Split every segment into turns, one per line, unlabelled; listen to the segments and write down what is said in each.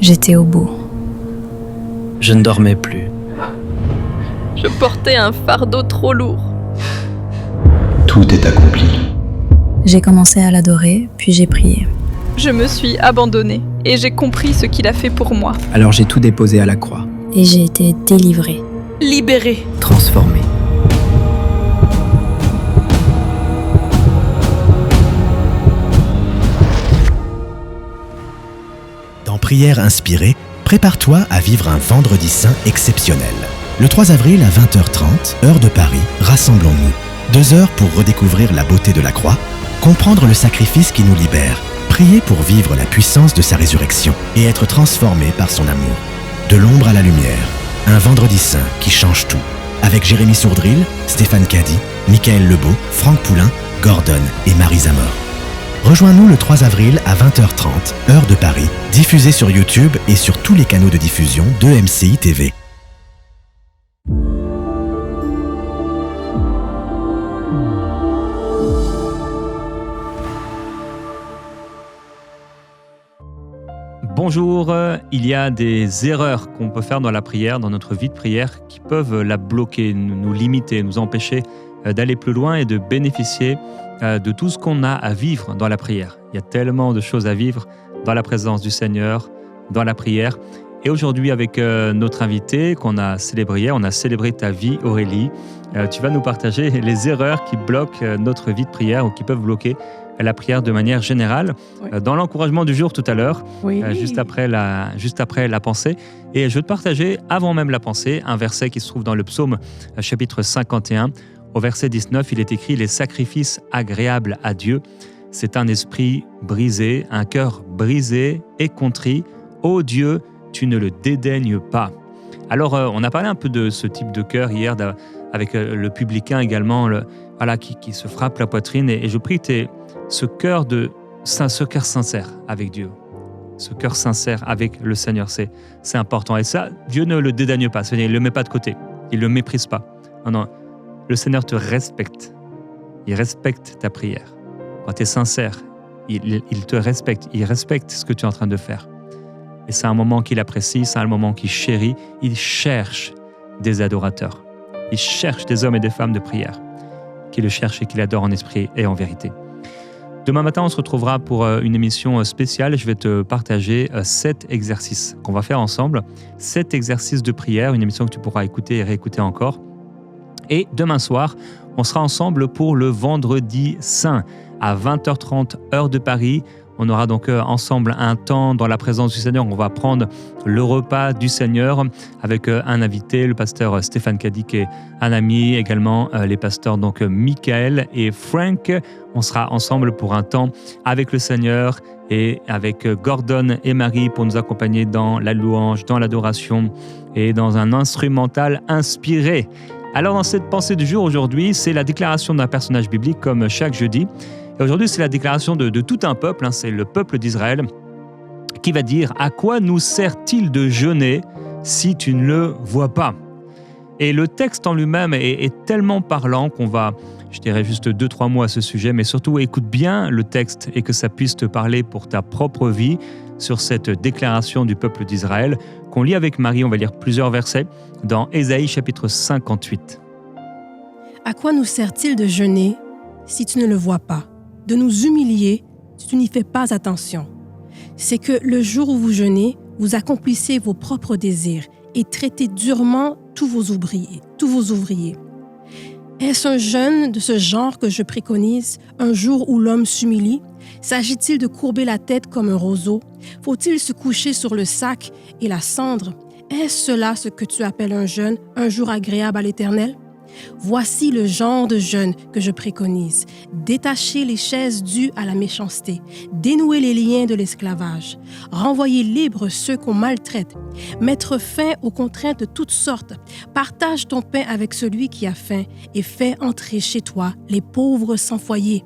J'étais au bout.
Je ne dormais plus.
Je portais un fardeau trop lourd.
Tout est accompli.
J'ai commencé à l'adorer, puis j'ai prié.
Je me suis abandonnée et j'ai compris ce qu'il a fait pour moi.
Alors j'ai tout déposé à la croix,
Et j'ai été délivrée.
Libérée.
transformé.
Dans Prière inspirée, prépare-toi à vivre un vendredi saint exceptionnel. Le 3 avril à 20h30, heure de Paris, rassemblons-nous. 2 heures pour redécouvrir la beauté de la croix, comprendre le sacrifice qui nous libère, prier pour vivre la puissance de sa résurrection et être transformé par son amour. De l'ombre à la lumière, un vendredi saint qui change tout. Avec Jérémy Sourdril, Stéphane Caddy, Michael Lebeau, Franck Poulain, Gordon et Marie Zamor. Rejoins-nous le 3 avril à 20h30, heure de Paris, diffusé sur YouTube et sur tous les canaux de diffusion de MCI TV.
Bonjour, il y a des erreurs qu'on peut faire dans la prière, dans notre vie de prière, qui peuvent la bloquer, nous limiter, nous empêcher d'aller plus loin et de bénéficier de tout ce qu'on a à vivre dans la prière. Il y a tellement de choses à vivre dans la présence du Seigneur, dans la prière. Et aujourd'hui, avec notre invité qu'on a célébré hier, on a célébré ta vie, Aurélie. Tu vas nous partager les erreurs qui bloquent notre vie de prière ou qui peuvent bloquer la prière de manière générale.
Oui.
Dans l'encouragement du jour tout à l'heure,
Oui.
juste après la pensée. Et je veux te partager, avant même la pensée, un verset qui se trouve dans le psaume chapitre 51. Au verset 19, il est écrit « Les sacrifices agréables à Dieu, c'est un esprit brisé, un cœur brisé et contrit. Ô Dieu, tu ne le dédaignes pas. » Alors, on a parlé un peu de ce type de cœur hier, avec le publicain également, qui se frappe la poitrine. Et je prie que ce cœur sincère avec Dieu, ce cœur sincère avec le Seigneur, c'est important. Et ça, Dieu ne le dédaigne pas, c'est-à-dire il ne le met pas de côté, il ne le méprise pas. Non, le Seigneur te respecte, il respecte ta prière. Quand tu es sincère, il te respecte, il respecte ce que tu es en train de faire. Et c'est un moment qu'il apprécie, c'est un moment qu'il chérit, il cherche des adorateurs, il cherche des hommes et des femmes de prière, qui le cherchent et qui l'adorent en esprit et en vérité. Demain matin, on se retrouvera pour une émission spéciale. Je vais te partager 7 exercices qu'on va faire ensemble. 7 exercices de prière, une émission que tu pourras écouter et réécouter encore. Et demain soir, on sera ensemble pour le Vendredi Saint à 20h30, heure de Paris. On aura donc ensemble un temps dans la présence du Seigneur. On va prendre le repas du Seigneur avec un invité, le pasteur Stéphane Caddy, qui est un ami, également les pasteurs donc Michael et Frank. On sera ensemble pour un temps avec le Seigneur et avec Gordon et Marie pour nous accompagner dans la louange, dans l'adoration et dans un instrumental inspiré. Alors dans cette pensée du jour aujourd'hui, c'est la déclaration d'un personnage biblique comme chaque jeudi. Et aujourd'hui, c'est la déclaration de tout un peuple, c'est le peuple d'Israël qui va dire « À quoi nous sert-il de jeûner si tu ne le vois pas ?» Et le texte en lui-même est tellement parlant qu'on va, je dirais juste 2-3 mots à ce sujet, mais surtout écoute bien le texte et que ça puisse te parler pour ta propre vie sur cette déclaration du peuple d'Israël qu'on lit avec Marie. On va lire plusieurs versets dans Ésaïe chapitre 58.
« À quoi nous sert-il de jeûner si tu ne le vois pas, de nous humilier si tu n'y fais pas attention? C'est que le jour où vous jeûnez, vous accomplissez vos propres désirs et traitez durement tous vos ouvriers. Est-ce un jeûne de ce genre que je préconise, un jour où l'homme s'humilie? S'agit-il de courber la tête comme un roseau? Faut-il se coucher sur le sac et la cendre? Est-ce cela ce que tu appelles un jeûne, un jour agréable à l'Éternel? Voici le genre de jeûne que je préconise. Détacher les chaises dues à la méchanceté, dénouer les liens de l'esclavage, renvoyer libres ceux qu'on maltraite, mettre fin aux contraintes de toutes sortes, partage ton pain avec celui qui a faim et fais entrer chez toi les pauvres sans foyer.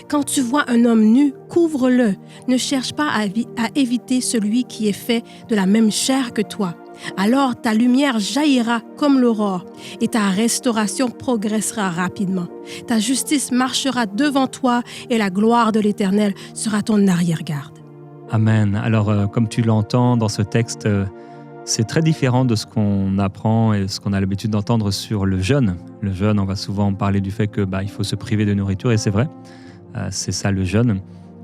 Quand tu vois un homme nu, couvre-le. Ne cherche pas à éviter celui qui est fait de la même chair que toi. Alors ta lumière jaillira comme l'aurore et ta restauration progressera rapidement. Ta justice marchera devant toi et la gloire de l'Éternel sera ton arrière-garde.
Amen. Alors, comme tu l'entends dans ce texte, c'est très différent de ce qu'on apprend et ce qu'on a l'habitude d'entendre sur le jeûne. Le jeûne, on va souvent parler du fait que il faut se priver de nourriture, et c'est vrai, c'est ça le jeûne.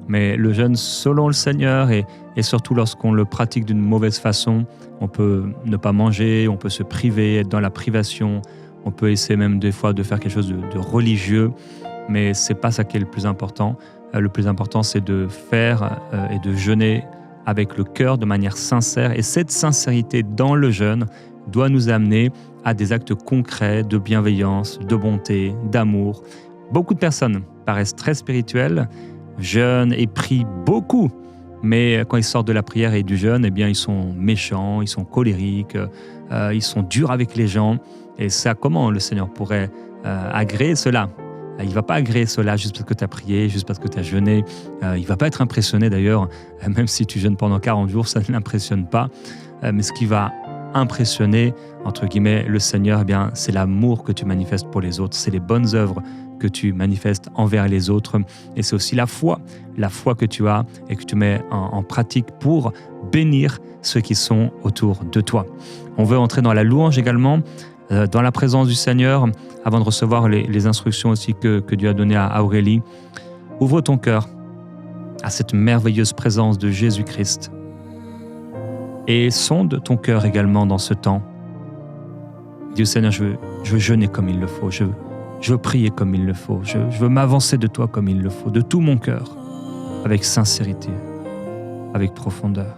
Mais le jeûne selon le Seigneur, et surtout lorsqu'on le pratique d'une mauvaise façon, on peut ne pas manger, on peut se priver, être dans la privation, on peut essayer même des fois de faire quelque chose de religieux, mais c'est pas ça qui est le plus important. Le plus important, c'est de faire et de jeûner avec le cœur de manière sincère. Et cette sincérité dans le jeûne doit nous amener à des actes concrets de bienveillance, de bonté, d'amour. Beaucoup de personnes paraissent très spirituelles, jeûnent et prient beaucoup, mais quand ils sortent de la prière et du jeûne, ils sont méchants, ils sont colériques, ils sont durs avec les gens. Et ça, comment le Seigneur pourrait agréer cela ? Il ne va pas agréer cela juste parce que tu as prié, juste parce que tu as jeûné. Il ne va pas être impressionné d'ailleurs, même si tu jeûnes pendant 40 jours, ça ne l'impressionne pas. Mais ce qui va impressionner, entre guillemets, le Seigneur, c'est l'amour que tu manifestes pour les autres, c'est les bonnes œuvres que tu manifestes envers les autres. Et c'est aussi la foi que tu as et que tu mets en pratique pour bénir ceux qui sont autour de toi. On veut entrer dans la louange également, dans la présence du Seigneur, avant de recevoir les instructions aussi que Dieu a données à Aurélie. Ouvre ton cœur à cette merveilleuse présence de Jésus-Christ et sonde ton cœur également dans ce temps. Dis au Seigneur, je veux jeûner comme il le faut, je veux prier comme il le faut, je veux m'avancer de toi comme il le faut, de tout mon cœur, avec sincérité, avec profondeur.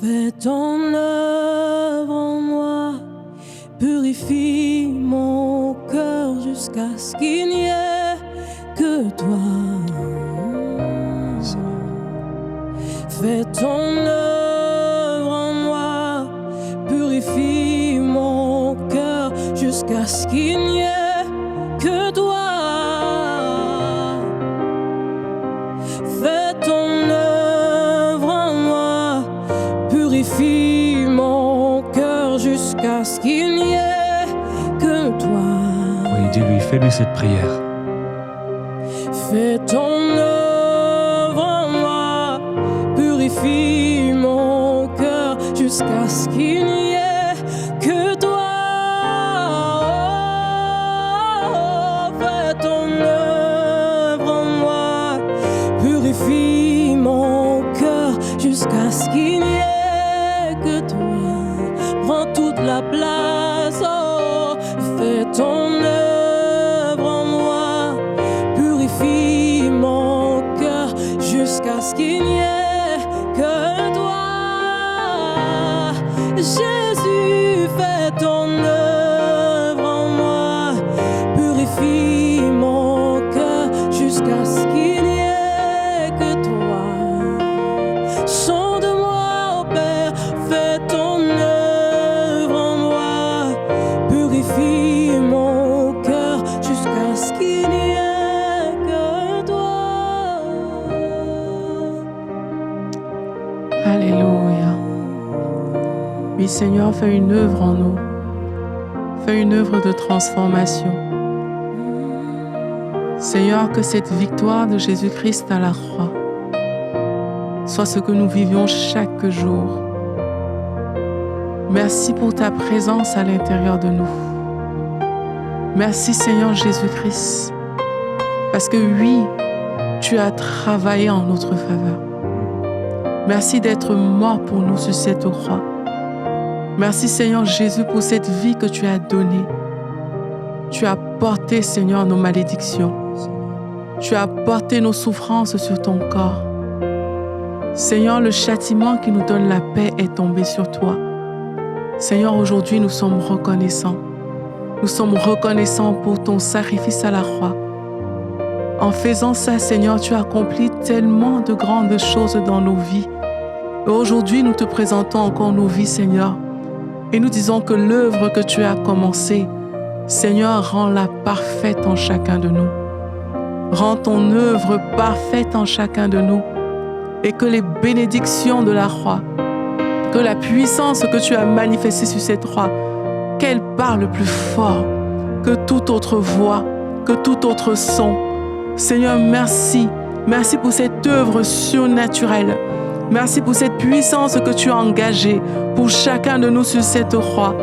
Fais ton œuvre en moi, purifie mon cœur jusqu'à ce qu'il n'y ait que toi. Fais ton œuvre en moi, purifie mon cœur jusqu'à ce qu'il n'y ait que toi. Fais ton œuvre en moi, purifie mon cœur jusqu'à ce qu'il n'y ait que toi.
Oui, dis-lui, fais-lui cette prière.
Fais ton œuvre en moi, purifie mon cœur jusqu'à ce qu'il n'y ait que toi. Oh, fais ton œuvre en moi, purifie mon cœur jusqu'à ce qu'il n'y ait que toi. Prends toute la place, oh, fais ton œuvre en moi, purifie mon cœur jusqu'à ce qu'il n'y ait que toi. Jésus, fais ton œuvre en moi, purifie mon cœur jusqu'à ce qu'il n'y ait que toi. Sonde-moi, ô Père, fais ton œuvre en moi, purifie mon cœur jusqu'à ce qu'il n'y ait que toi.
Alléluia. Oui, Seigneur, fais une œuvre en nous. Fais une œuvre de transformation. Seigneur, que cette victoire de Jésus-Christ à la croix soit ce que nous vivions chaque jour. Merci pour ta présence à l'intérieur de nous. Merci, Seigneur Jésus-Christ, parce que oui, tu as travaillé en notre faveur. Merci d'être mort pour nous sur cette croix. Merci, Seigneur Jésus, pour cette vie que tu as donnée. Tu as porté, Seigneur, nos malédictions. Tu as porté nos souffrances sur ton corps. Seigneur, le châtiment qui nous donne la paix est tombé sur toi. Seigneur, aujourd'hui, nous sommes reconnaissants. Nous sommes reconnaissants pour ton sacrifice à la croix. En faisant ça, Seigneur, tu as accompli tellement de grandes choses dans nos vies. Et aujourd'hui, nous te présentons encore nos vies, Seigneur. Et nous disons que l'œuvre que tu as commencée, Seigneur, rends-la parfaite en chacun de nous. Rends ton œuvre parfaite en chacun de nous. Et que les bénédictions de la croix, que la puissance que tu as manifestée sur cette croix, qu'elle parle plus fort que toute autre voix, que tout autre son. Seigneur, merci. Merci pour cette œuvre surnaturelle. Merci pour cette puissance que tu as engagée pour chacun de nous sur cette croix.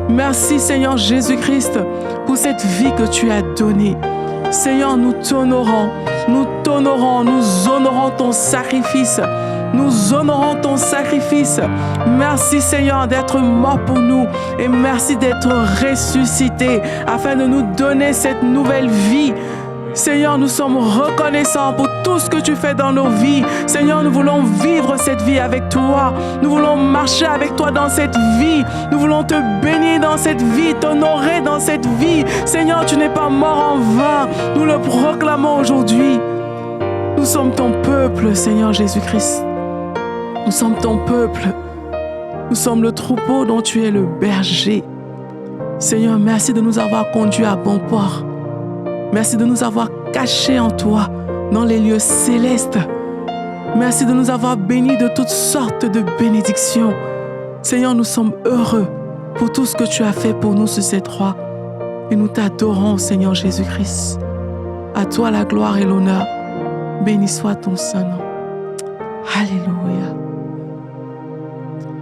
Merci Seigneur Jésus-Christ pour cette vie que tu as donnée. Seigneur, nous t'honorons, nous honorons ton sacrifice. Nous honorons ton sacrifice. Merci Seigneur d'être mort pour nous et merci d'être ressuscité afin de nous donner cette nouvelle vie. Seigneur, nous sommes reconnaissants pour tout ce que tu fais dans nos vies. Seigneur, nous voulons vivre cette vie avec toi. Nous voulons marcher avec toi dans cette vie. Nous voulons te bénir dans cette vie, t'honorer dans cette vie. Seigneur, tu n'es pas mort en vain. Nous le proclamons aujourd'hui. Nous sommes ton peuple, Seigneur Jésus-Christ. Nous sommes ton peuple. Nous sommes le troupeau dont tu es le berger. Seigneur, merci de nous avoir conduits à bon port. Merci de nous avoir cachés en toi, dans les lieux célestes. Merci de nous avoir bénis de toutes sortes de bénédictions. Seigneur, nous sommes heureux pour tout ce que tu as fait pour nous sur cette croix. Et nous t'adorons, Seigneur Jésus-Christ. À toi la gloire et l'honneur. Béni soit ton Saint-Nom. Alléluia.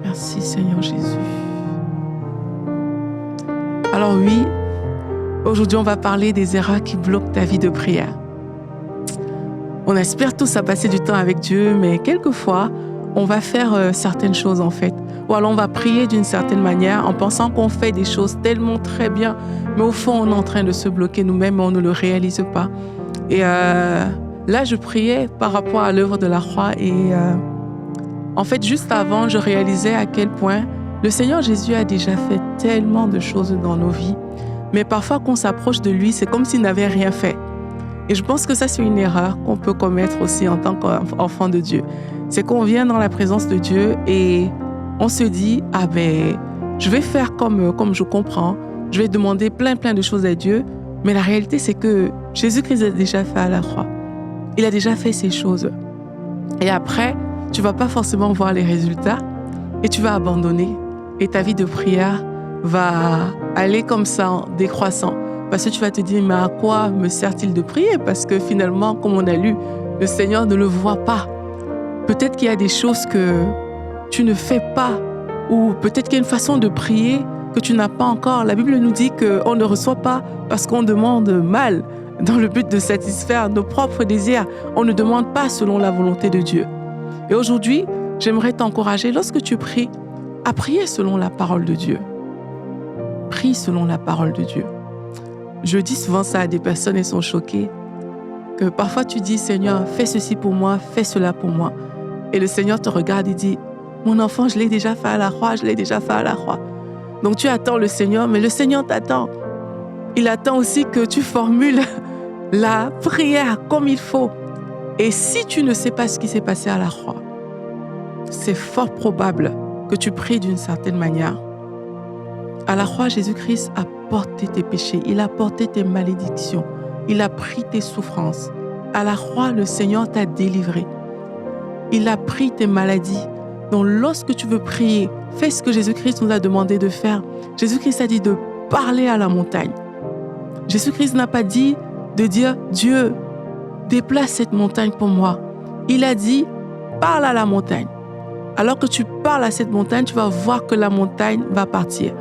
Merci, Seigneur Jésus. Alors oui, aujourd'hui, on va parler des erreurs qui bloquent ta vie de prière. On aspire tous à passer du temps avec Dieu, mais quelquefois, on va faire certaines choses en fait. Ou alors on va prier d'une certaine manière en pensant qu'on fait des choses tellement très bien, mais au fond, on est en train de se bloquer nous-mêmes, mais on ne le réalise pas. Et là, je priais par rapport à l'œuvre de la croix et en fait, juste avant, je réalisais à quel point le Seigneur Jésus a déjà fait tellement de choses dans nos vies. Mais parfois, quand on s'approche de lui, c'est comme s'il n'avait rien fait. Et je pense que ça, c'est une erreur qu'on peut commettre aussi en tant qu'enfant de Dieu. C'est qu'on vient dans la présence de Dieu et on se dit, ah ben, je vais faire comme je comprends. Je vais demander plein de choses à Dieu. Mais la réalité, c'est que Jésus-Christ a déjà fait à la croix. Il a déjà fait ces choses. Et après, tu ne vas pas forcément voir les résultats et tu vas abandonner. Et ta vie de prière va aller comme ça en décroissant. Parce que tu vas te dire, mais à quoi me sert-il de prier? Parce que finalement, comme on a lu, le Seigneur ne le voit pas. Peut-être qu'il y a des choses que tu ne fais pas, ou peut-être qu'il y a une façon de prier que tu n'as pas encore. La Bible nous dit qu'on ne reçoit pas parce qu'on demande mal, dans le but de satisfaire nos propres désirs. On ne demande pas selon la volonté de Dieu. Et aujourd'hui, j'aimerais t'encourager, lorsque tu pries, à prier selon la parole de Dieu. Prie selon la parole de Dieu. Je dis souvent ça à des personnes, elles sont choquées. Que parfois tu dis, Seigneur, fais ceci pour moi, fais cela pour moi. Et le Seigneur te regarde et dit, mon enfant, je l'ai déjà fait à la croix, je l'ai déjà fait à la croix. Donc tu attends le Seigneur, mais le Seigneur t'attend. Il attend aussi que tu formules la prière comme il faut. Et si tu ne sais pas ce qui s'est passé à la croix, c'est fort probable que tu pries d'une certaine manière. À la croix, Jésus-Christ a porté tes péchés, il a porté tes malédictions, il a pris tes souffrances. À la croix, le Seigneur t'a délivré. Il a pris tes maladies. Donc lorsque tu veux prier, fais ce que Jésus-Christ nous a demandé de faire. Jésus-Christ a dit de parler à la montagne. Jésus-Christ n'a pas dit de dire, Dieu, déplace cette montagne pour moi. Il a dit, parle à la montagne. Alors que tu parles à cette montagne, tu vas voir que la montagne va partir.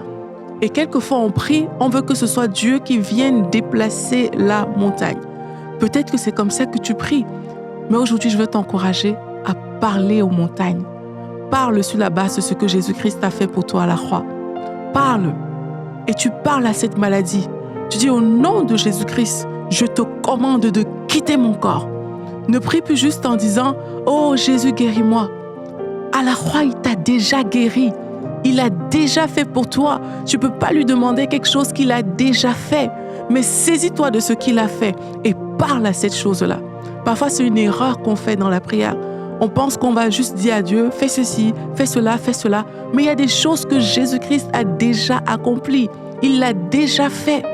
Et quelquefois on prie, on veut que ce soit Dieu qui vienne déplacer la montagne. Peut-être que c'est comme ça que tu pries. Mais aujourd'hui, je veux t'encourager à parler aux montagnes. Parle sur la base de ce que Jésus-Christ a fait pour toi à la croix. Parle. Et tu parles à cette maladie. Tu dis au nom de Jésus-Christ, je te commande de quitter mon corps. Ne prie plus juste en disant, oh Jésus, guéris-moi. À la croix, il t'a déjà guéri. Il a déjà fait pour toi. Tu ne peux pas lui demander quelque chose qu'il a déjà fait. Mais saisis-toi de ce qu'il a fait et parle à cette chose-là. Parfois, c'est une erreur qu'on fait dans la prière. On pense qu'on va juste dire à Dieu, fais ceci, fais cela, fais cela. Mais il y a des choses que Jésus-Christ a déjà accomplies. Il l'a déjà fait.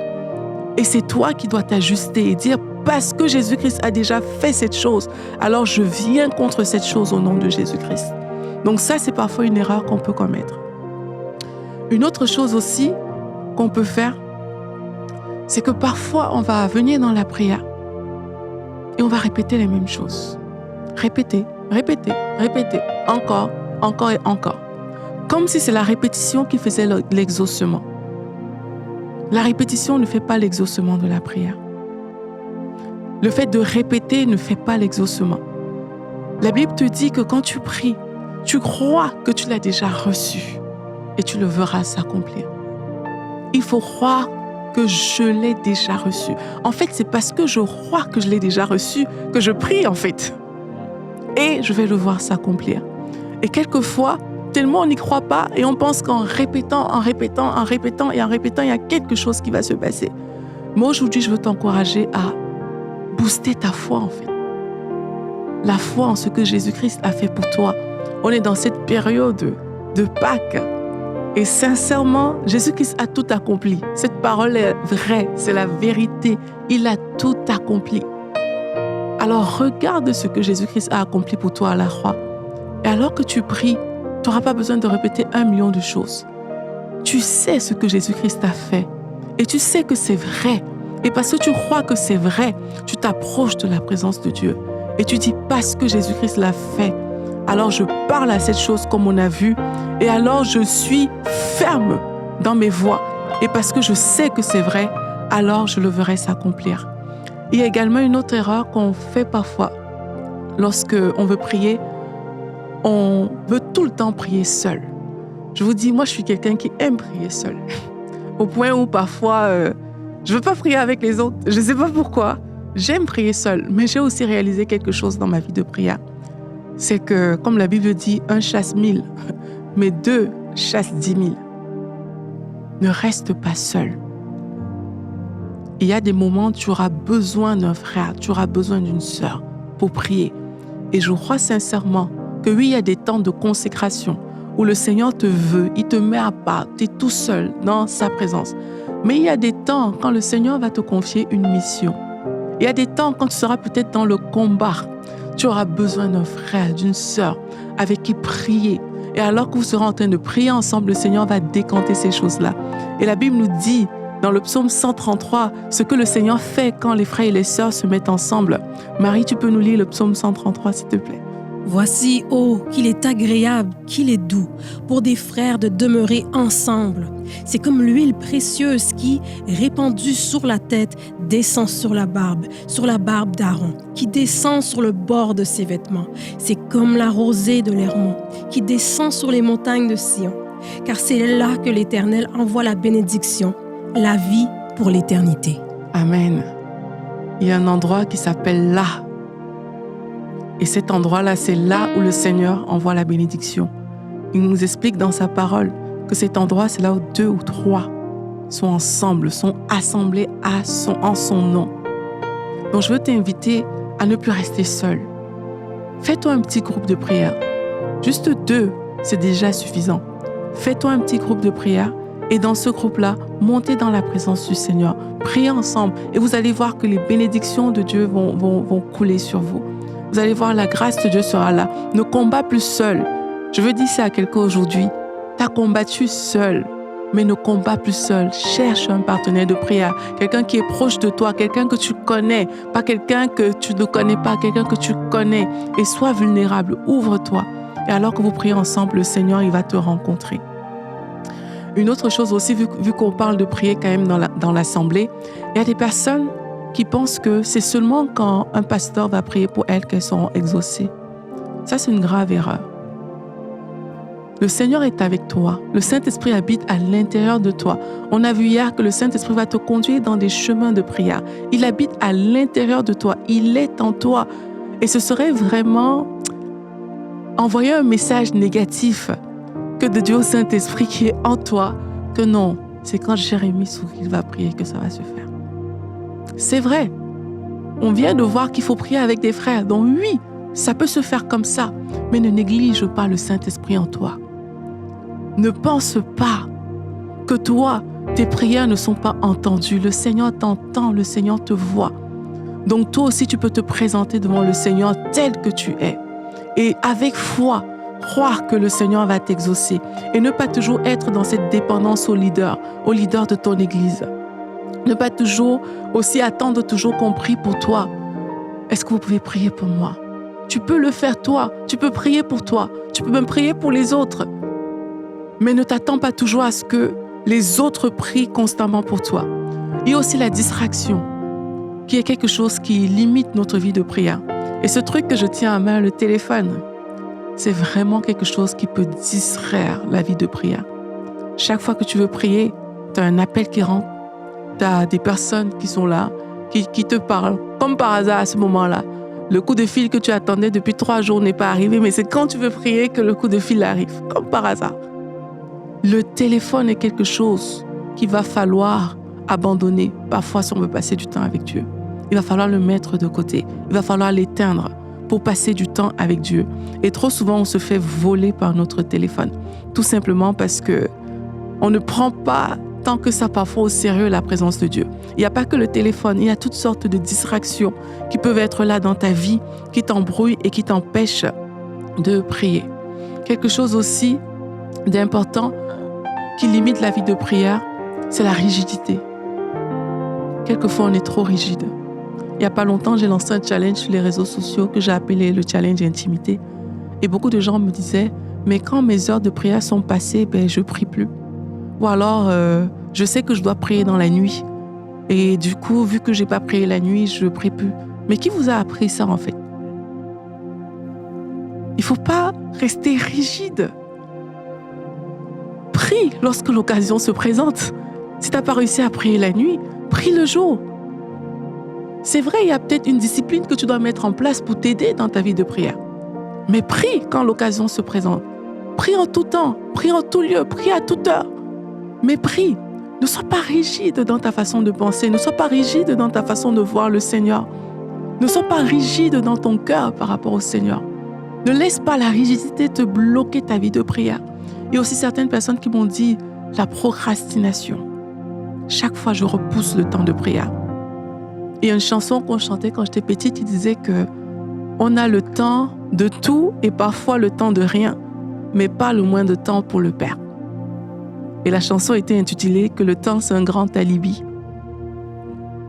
Et c'est toi qui dois t'ajuster et dire, parce que Jésus-Christ a déjà fait cette chose, alors je viens contre cette chose au nom de Jésus-Christ. Donc ça, c'est parfois une erreur qu'on peut commettre. Une autre chose aussi, qu'on peut faire, c'est que parfois on va venir dans la prière et on va répéter les mêmes choses. Répéter, encore et encore. Comme si c'est la répétition qui faisait l'exaucement. La répétition ne fait pas l'exaucement de la prière. Le fait de répéter ne fait pas l'exaucement. La Bible te dit que quand tu pries, tu crois que tu l'as déjà reçu et tu le verras s'accomplir. Il faut croire que je l'ai déjà reçu. En fait, c'est parce que je crois que je l'ai déjà reçu que je prie en fait. Et je vais le voir s'accomplir. Et quelquefois, tellement on n'y croit pas et on pense qu'en répétant, il y a quelque chose qui va se passer. Moi, aujourd'hui, je veux t'encourager à booster ta foi, en fait. La foi en ce que Jésus-Christ a fait pour toi. On est dans cette période de Pâques. Et sincèrement, Jésus-Christ a tout accompli. Cette parole est vraie, c'est la vérité. Il a tout accompli. Alors, regarde ce que Jésus-Christ a accompli pour toi à la croix. Et alors que tu pries, tu n'auras pas besoin de répéter 1 million de choses. Tu sais ce que Jésus-Christ a fait. Et tu sais que c'est vrai. Et parce que tu crois que c'est vrai, tu t'approches de la présence de Dieu. Et tu dis, parce que Jésus-Christ l'a fait, alors je parle à cette chose comme on a vu. Et alors je suis ferme dans mes voies. Et parce que je sais que c'est vrai, alors je le verrai s'accomplir. Il y a également une autre erreur qu'on fait parfois. Lorsqu'on veut prier, on veut tout le temps prier seul. Je vous dis, moi, je suis quelqu'un qui aime prier seul. Au point où parfois, je ne veux pas prier avec les autres. Je ne sais pas pourquoi. J'aime prier seul. Mais j'ai aussi réalisé quelque chose dans ma vie de prière. C'est que, comme la Bible dit, 1 chasse 1000, mais 2 chassent 10 000. Ne reste pas seul. Il y a des moments où tu auras besoin d'un frère, tu auras besoin d'une sœur pour prier. Et je crois sincèrement que oui, il y a des temps de consécration où le Seigneur te veut, il te met à part, tu es tout seul dans sa présence. Mais il y a des temps quand le Seigneur va te confier une mission. Il y a des temps quand tu seras peut-être dans le combat. Tu auras besoin d'un frère, d'une sœur avec qui prier. Et alors que vous serez en train de prier ensemble, le Seigneur va décanter ces choses-là. Et la Bible nous dit, dans le psaume 133, ce que le Seigneur fait quand les frères et les sœurs se mettent ensemble. Marie, tu peux nous lire le psaume 133, s'il te plaît.
Voici, oh, qu'il est agréable, qu'il est doux, pour des frères de demeurer ensemble. C'est comme l'huile précieuse qui, répandue sur la tête, descend sur la barbe d'Aaron, qui descend sur le bord de ses vêtements. C'est comme la rosée de l'Hermon, qui descend sur les montagnes de Sion. Car c'est là que l'Éternel envoie la bénédiction, la vie pour l'éternité.
Amen. Il y a un endroit qui s'appelle là. Et cet endroit-là, c'est là où le Seigneur envoie la bénédiction. Il nous explique dans sa parole que cet endroit, c'est là où 2 ou 3 sont ensemble, sont assemblés en son nom. Donc, je veux t'inviter à ne plus rester seul. Fais-toi un petit groupe de prière. Juste 2, c'est déjà suffisant. Fais-toi un petit groupe de prière et dans ce groupe-là, montez dans la présence du Seigneur. Priez ensemble et vous allez voir que les bénédictions de Dieu vont couler sur vous. Vous allez voir, la grâce de Dieu sera là. Ne combat plus seul. Je veux dire ça à quelqu'un aujourd'hui. Tu as combattu seul, mais ne combat plus seul. Cherche un partenaire de prière, quelqu'un qui est proche de toi, quelqu'un que tu connais, pas quelqu'un que tu ne connais pas, quelqu'un que tu connais. Et sois vulnérable, ouvre-toi. Et alors que vous priez ensemble, le Seigneur, il va te rencontrer. Une autre chose aussi, vu qu'on parle de prier quand même dans l'assemblée, il y a des personnes qui pensent que c'est seulement quand un pasteur va prier pour elles qu'elles seront exaucées. Ça, c'est une grave erreur. Le Seigneur est avec toi. Le Saint-Esprit habite à l'intérieur de toi. On a vu hier que le Saint-Esprit va te conduire dans des chemins de prière. Il habite à l'intérieur de toi. Il est en toi. Et ce serait vraiment envoyer un message négatif que de dire au Saint-Esprit qui est en toi que non, c'est quand Jérémie Souril va prier que ça va se faire. C'est vrai. On vient de voir qu'il faut prier avec des frères. Donc oui, ça peut se faire comme ça. Mais ne néglige pas le Saint-Esprit en toi. Ne pense pas que toi, tes prières ne sont pas entendues. Le Seigneur t'entend, le Seigneur te voit. Donc toi aussi, tu peux te présenter devant le Seigneur tel que tu es. Et avec foi, croire que le Seigneur va t'exaucer et ne pas toujours être dans cette dépendance au leader de ton église. Ne pas toujours aussi attendre toujours qu'on prie pour toi. Est-ce que vous pouvez prier pour moi? Tu peux le faire toi, tu peux prier pour toi, tu peux même prier pour les autres. Mais ne t'attends pas toujours à ce que les autres prient constamment pour toi. Il y a aussi la distraction, qui est quelque chose qui limite notre vie de prière. Et ce truc que je tiens à main, le téléphone, c'est vraiment quelque chose qui peut distraire la vie de prière. Chaque fois que tu veux prier, tu as un appel qui rentre, tu as des personnes qui sont là, qui te parlent, comme par hasard à ce moment-là. Le coup de fil que tu attendais depuis 3 jours n'est pas arrivé, mais c'est quand tu veux prier que le coup de fil arrive, comme par hasard. Le téléphone est quelque chose qu'il va falloir abandonner, parfois si on veut passer du temps avec Dieu. Il va falloir le mettre de côté, il va falloir l'éteindre pour passer du temps avec Dieu. Et trop souvent, on se fait voler par notre téléphone, tout simplement parce que on ne prend pas tant que ça parfois au sérieux la présence de Dieu. Il n'y a pas que le téléphone, il y a toutes sortes de distractions qui peuvent être là dans ta vie, qui t'embrouillent et qui t'empêchent de prier. Quelque chose aussi d'important qui limite la vie de prière, c'est la rigidité. Quelquefois, on est trop rigide. Il n'y a pas longtemps, j'ai lancé un challenge sur les réseaux sociaux que j'ai appelé le challenge intimité. Et beaucoup de gens me disaient, mais quand mes heures de prière sont passées, je ne prie plus. Ou alors, je sais que je dois prier dans la nuit. Et du coup, vu que je n'ai pas prié la nuit, je ne prie plus. Mais qui vous a appris ça en fait? Il ne faut pas rester rigide. Prie lorsque l'occasion se présente. Si tu n'as pas réussi à prier la nuit, prie le jour. C'est vrai, il y a peut-être une discipline que tu dois mettre en place pour t'aider dans ta vie de prière. Mais prie quand l'occasion se présente. Prie en tout temps, prie en tout lieu, prie à toute heure. Mais prie. Ne sois pas rigide dans ta façon de penser. Ne sois pas rigide dans ta façon de voir le Seigneur. Ne sois pas rigide dans ton cœur par rapport au Seigneur. Ne laisse pas la rigidité te bloquer ta vie de prière. Il y a aussi certaines personnes qui m'ont dit la procrastination. Chaque fois, je repousse le temps de prière. Il y a une chanson qu'on chantait quand j'étais petite qui disait que on a le temps de tout et parfois le temps de rien, mais pas le moins de temps pour le Père. Et la chanson était intitulée que le temps, c'est un grand alibi.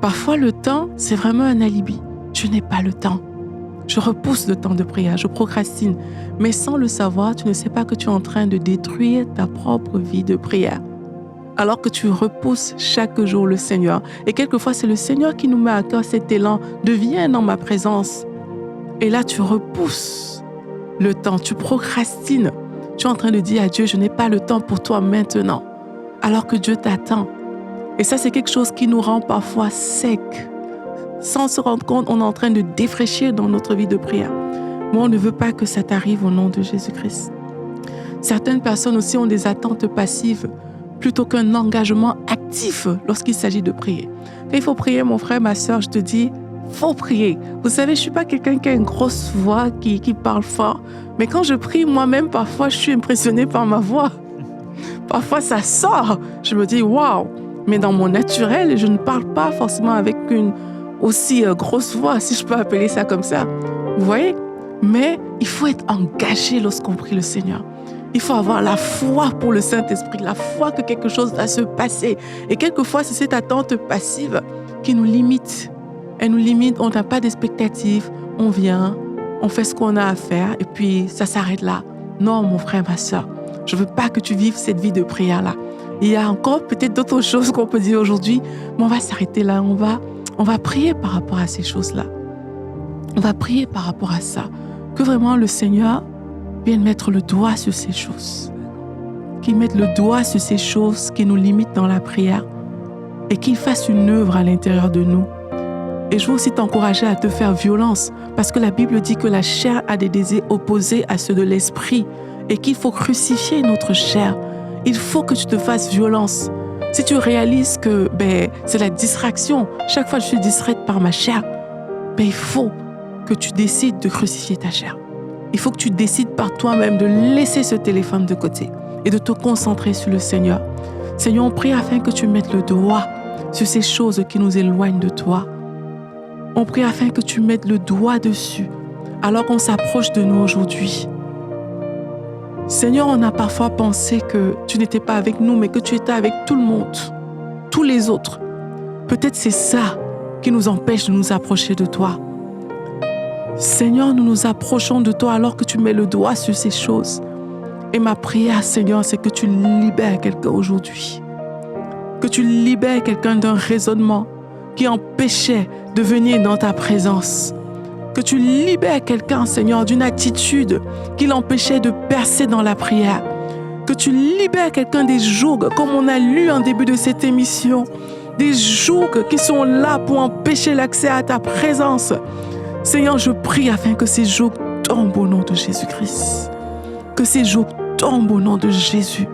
Parfois, le temps, c'est vraiment un alibi. Je n'ai pas le temps. Je repousse le temps de prière, je procrastine. Mais sans le savoir, tu ne sais pas que tu es en train de détruire ta propre vie de prière. Alors que tu repousses chaque jour le Seigneur. Et quelquefois, c'est le Seigneur qui nous met à cœur cet élan de viens dans ma présence. Et là, tu repousses le temps, tu procrastines. Tu es en train de dire à Dieu, je n'ai pas le temps pour toi maintenant. Alors que Dieu t'attend. Et ça, c'est quelque chose qui nous rend parfois secs. Sans se rendre compte, on est en train de défraîchir dans notre vie de prière. Moi, on ne veut pas que ça t'arrive au nom de Jésus-Christ. Certaines personnes aussi ont des attentes passives plutôt qu'un engagement actif lorsqu'il s'agit de prier. Quand il faut prier, mon frère, ma soeur, je te dis, faut prier. Vous savez, je ne suis pas quelqu'un qui a une grosse voix, qui parle fort. Mais quand je prie, moi-même, parfois, je suis impressionnée par ma voix. Parfois, ça sort. Je me dis, waouh! Mais dans mon naturel, je ne parle pas forcément avec une aussi grosse voix, si je peux appeler ça comme ça. Vous voyez? Mais il faut être engagé lorsqu'on prie le Seigneur. Il faut avoir la foi pour le Saint-Esprit, la foi que quelque chose va se passer. Et quelquefois, c'est cette attente passive qui nous limite. Elle nous limite, on n'a pas d'expectative, on vient, on fait ce qu'on a à faire et puis ça s'arrête là. Non, mon frère, ma soeur, je ne veux pas que tu vives cette vie de prière-là. Il y a encore peut-être d'autres choses qu'on peut dire aujourd'hui, mais on va s'arrêter là, on va prier par rapport à ces choses-là. On va prier par rapport à ça. Que vraiment le Seigneur vienne mettre le doigt sur ces choses. Qu'il mette le doigt sur ces choses qui nous limitent dans la prière et qu'il fasse une œuvre à l'intérieur de nous. Et je veux aussi t'encourager à te faire violence parce que la Bible dit que la chair a des désirs opposés à ceux de l'esprit et qu'il faut crucifier notre chair. Il faut que tu te fasses violence. Si tu réalises que c'est la distraction, chaque fois que je suis distraite par ma chair, il faut que tu décides de crucifier ta chair. Il faut que tu décides par toi-même de laisser ce téléphone de côté et de te concentrer sur le Seigneur. Seigneur, on prie afin que tu mettes le doigt sur ces choses qui nous éloignent de toi. On prie afin que tu mettes le doigt dessus alors qu'on s'approche de nous aujourd'hui. Seigneur, on a parfois pensé que tu n'étais pas avec nous, mais que tu étais avec tout le monde, tous les autres. Peut-être c'est ça qui nous empêche de nous approcher de toi. Seigneur, nous nous approchons de toi alors que tu mets le doigt sur ces choses. Et ma prière, Seigneur, c'est que tu libères quelqu'un aujourd'hui. Que tu libères quelqu'un d'un raisonnement qui empêchait de venir dans ta présence. Que tu libères quelqu'un, Seigneur, d'une attitude qui l'empêchait de percer dans la prière. Que tu libères quelqu'un des jougs, comme on a lu en début de cette émission. Des jougs qui sont là pour empêcher l'accès à ta présence. Seigneur, je prie afin que ces jougs tombent au nom de Jésus-Christ. Que ces jougs tombent au nom de Jésus.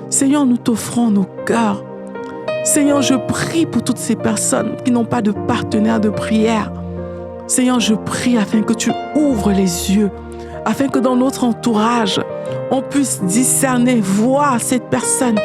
Seigneur, nous t'offrons nos cœurs. Seigneur, je prie pour toutes ces personnes qui n'ont pas de partenaire de prière. Seigneur, je prie afin que tu ouvres les yeux, afin que dans notre entourage, on puisse discerner, voir cette personne,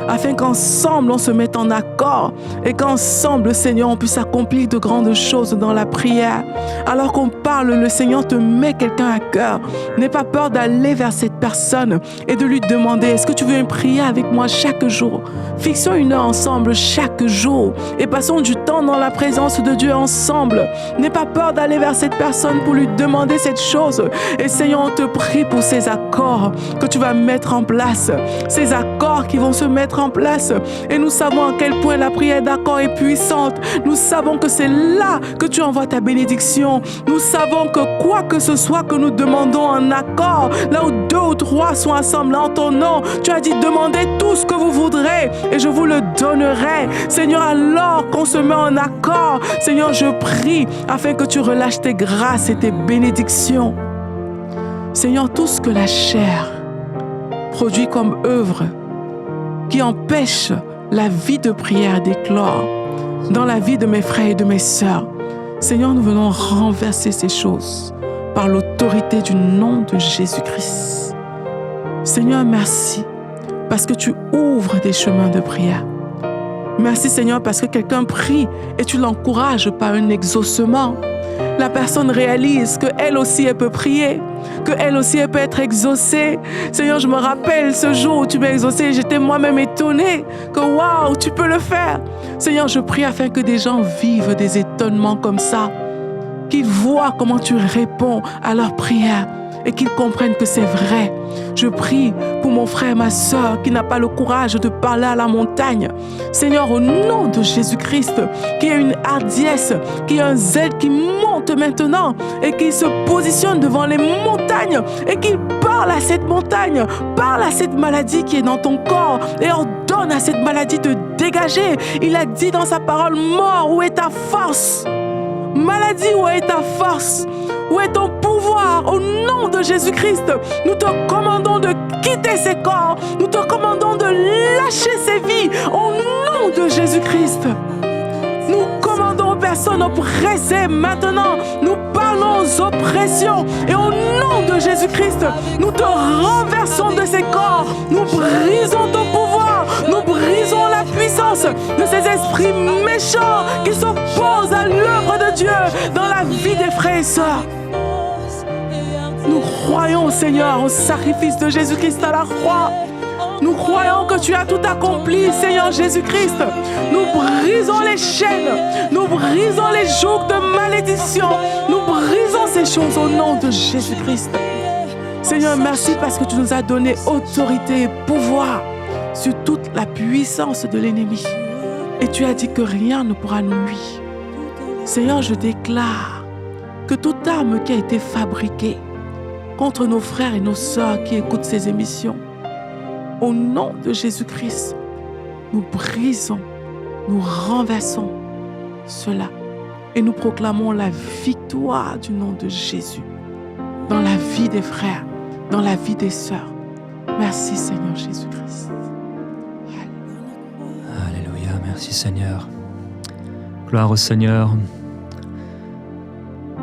afin qu'ensemble on se mette en accord et qu'ensemble, Seigneur, on puisse accomplir de grandes choses dans la prière. Alors qu'on parle, le Seigneur te met quelqu'un à cœur. N'aie pas peur d'aller vers cette personne et de lui demander, est-ce que tu veux prier avec moi chaque jour? Fixons une heure ensemble chaque jour et passons du temps dans la présence de Dieu ensemble. N'aie pas peur d'aller vers cette personne pour lui demander cette chose. Et Seigneur, on te prie pour ces accords que tu vas mettre en place, ces accords qui vont se mettre en place. Et nous savons à quel point la prière d'accord est puissante. Nous savons que c'est là que tu envoies ta bénédiction. Nous savons que quoi que ce soit que nous demandons en accord, là où 2 ou 3 sont assemblés en ton nom, tu as dit demandez tout ce que vous voudrez et je vous le donnerai. Seigneur, alors qu'on se met en accord, Seigneur, je prie afin que tu relâches tes grâces et tes bénédictions. Seigneur, tout ce que la chair produit comme œuvre qui empêche la vie de prière d'éclore dans la vie de mes frères et de mes sœurs, Seigneur, nous venons renverser ces choses par l'autorité du nom de Jésus-Christ. Seigneur, merci parce que tu ouvres des chemins de prière. Merci Seigneur parce que quelqu'un prie et tu l'encourages par un exaucement. La personne réalise qu'elle aussi elle peut prier, qu'elle aussi elle peut être exaucée. Seigneur, je me rappelle ce jour où tu m'as exaucé, j'étais moi-même étonnée que waouh, tu peux le faire. Seigneur, je prie afin que des gens vivent des étonnements comme ça, qu'ils voient comment tu réponds à leurs prières et qu'ils comprennent que c'est vrai. Je prie pour mon frère, ma sœur, qui n'a pas le courage de parler à la montagne. Seigneur, au nom de Jésus-Christ, qui a une hardiesse, qui a un zèle qui monte maintenant et qui se positionne devant les montagnes et qu'il parle à cette montagne, parle à cette maladie qui est dans ton corps et ordonne à cette maladie de dégager. Il a dit dans sa parole, mort, où est ta force? Maladie, où est ta force? Où est ton pouvoir? Au nom de Jésus-Christ, nous te commandons de quitter ces corps. Nous te commandons de lâcher ces vies. Au nom de Jésus-Christ, nous commandons aux personnes oppressées maintenant. Nous parlons aux oppressions. Et au nom de Jésus-Christ, nous te renversons de ces corps. Nous brisons ton pouvoir. Nous brisons la puissance de ces esprits méchants qui s'opposent à l'œuvre de Dieu dans la vie des frères et sœurs. Nous croyons, Seigneur, au sacrifice de Jésus-Christ à la croix. Nous croyons que tu as tout accompli, Seigneur Jésus-Christ. Nous brisons les chaînes, nous brisons les jougs de malédiction, nous brisons ces choses au nom de Jésus-Christ. Seigneur, merci parce que tu nous as donné autorité et pouvoir sur toute la puissance de l'ennemi. Et tu as dit que rien ne pourra nous nuire. Seigneur, je déclare que toute arme qui a été fabriquée contre nos frères et nos sœurs qui écoutent ces émissions, au nom de Jésus-Christ, nous brisons, nous renversons cela et nous proclamons la victoire du nom de Jésus dans la vie des frères, dans la vie des sœurs. Merci Seigneur Jésus-Christ.
Alléluia, merci Seigneur. Gloire au Seigneur.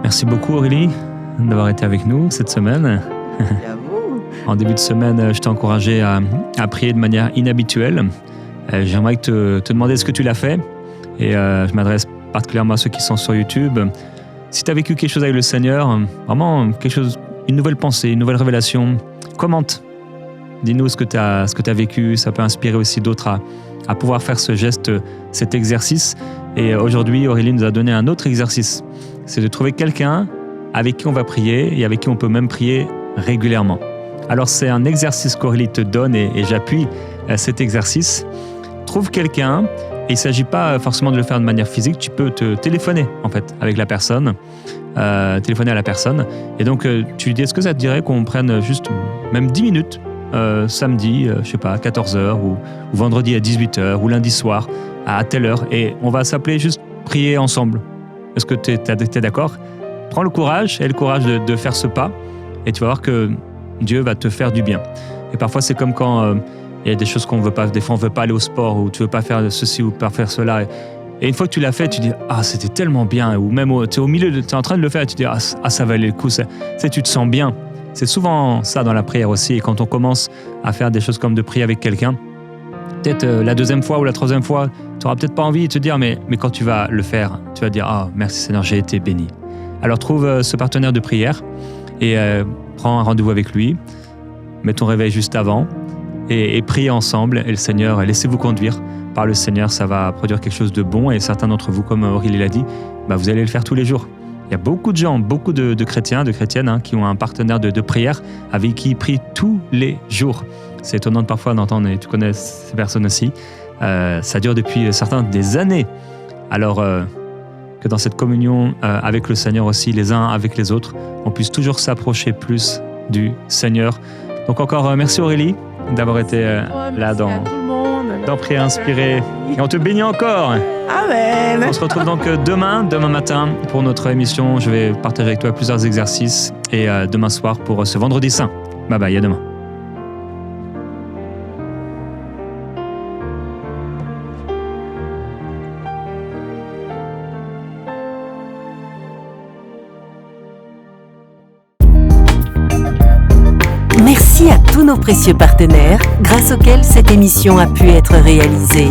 Merci beaucoup Aurélie d'avoir été avec nous cette semaine. En début de semaine, je t'ai encouragé à prier de manière inhabituelle. J'aimerais te demander ce que tu l'as fait. Et je m'adresse particulièrement à ceux qui sont sur YouTube. Si tu as vécu quelque chose avec le Seigneur, vraiment quelque chose, une nouvelle pensée, une nouvelle révélation, commente. Dis-nous ce que tu as vécu. Ça peut inspirer aussi d'autres à pouvoir faire ce geste, cet exercice. Et aujourd'hui, Aurélie nous a donné un autre exercice. C'est de trouver quelqu'un avec qui on va prier et avec qui on peut même prier régulièrement. Alors c'est un exercice qu'Aurélie te donne et j'appuie cet exercice. Trouve quelqu'un, et il ne s'agit pas forcément de le faire de manière physique, tu peux te téléphoner en fait avec la personne, téléphoner à la personne, et donc tu lui dis est-ce que ça te dirait qu'on prenne juste même 10 minutes samedi, je sais pas, à 14h ou vendredi à 18h ou lundi soir à telle heure, et on va s'appeler juste prier ensemble. Est-ce que tu es d'accord? Prends le courage de faire ce pas, et tu vas voir que Dieu va te faire du bien. Et parfois, c'est comme quand il y a des choses qu'on ne veut pas. Des fois, on ne veut pas aller au sport, ou tu ne veux pas faire ceci ou pas faire cela. Et une fois que tu l'as fait, tu dis « Ah, c'était tellement bien ». Ou même, tu es au milieu, tu es en train de le faire, et tu dis « Ah, ça valait le coup ». Tu te sens bien. C'est souvent ça dans la prière aussi. Et quand on commence à faire des choses comme de prier avec quelqu'un, peut-être la deuxième fois ou la troisième fois, tu n'auras peut-être pas envie de te dire, mais quand tu vas le faire, tu vas dire « Ah, merci Seigneur, j'ai été béni ». Alors trouve ce partenaire de prière et prends un rendez-vous avec lui, mets ton réveil juste avant et priez ensemble. Et le Seigneur, laissez-vous conduire par le Seigneur, ça va produire quelque chose de bon. Et certains d'entre vous, comme Aurélie l'a dit, vous allez le faire tous les jours. Il y a beaucoup de gens, beaucoup de chrétiens, de chrétiennes qui ont un partenaire de prière avec qui ils prient tous les jours. C'est étonnant parfois d'entendre, et tu connais ces personnes aussi. Ça dure depuis certains des années. Alors que dans cette communion avec le Seigneur aussi, les uns avec les autres, on puisse toujours s'approcher plus du Seigneur. Donc encore merci Aurélie d'avoir été là dans Prière Inspirée. Et on te bénit encore.
Amen.
On se retrouve donc demain matin pour notre émission. Je vais partager avec toi plusieurs exercices et demain soir pour ce vendredi saint. Bye bye, à demain.
Merci à tous nos précieux partenaires grâce auxquels cette émission a pu être réalisée.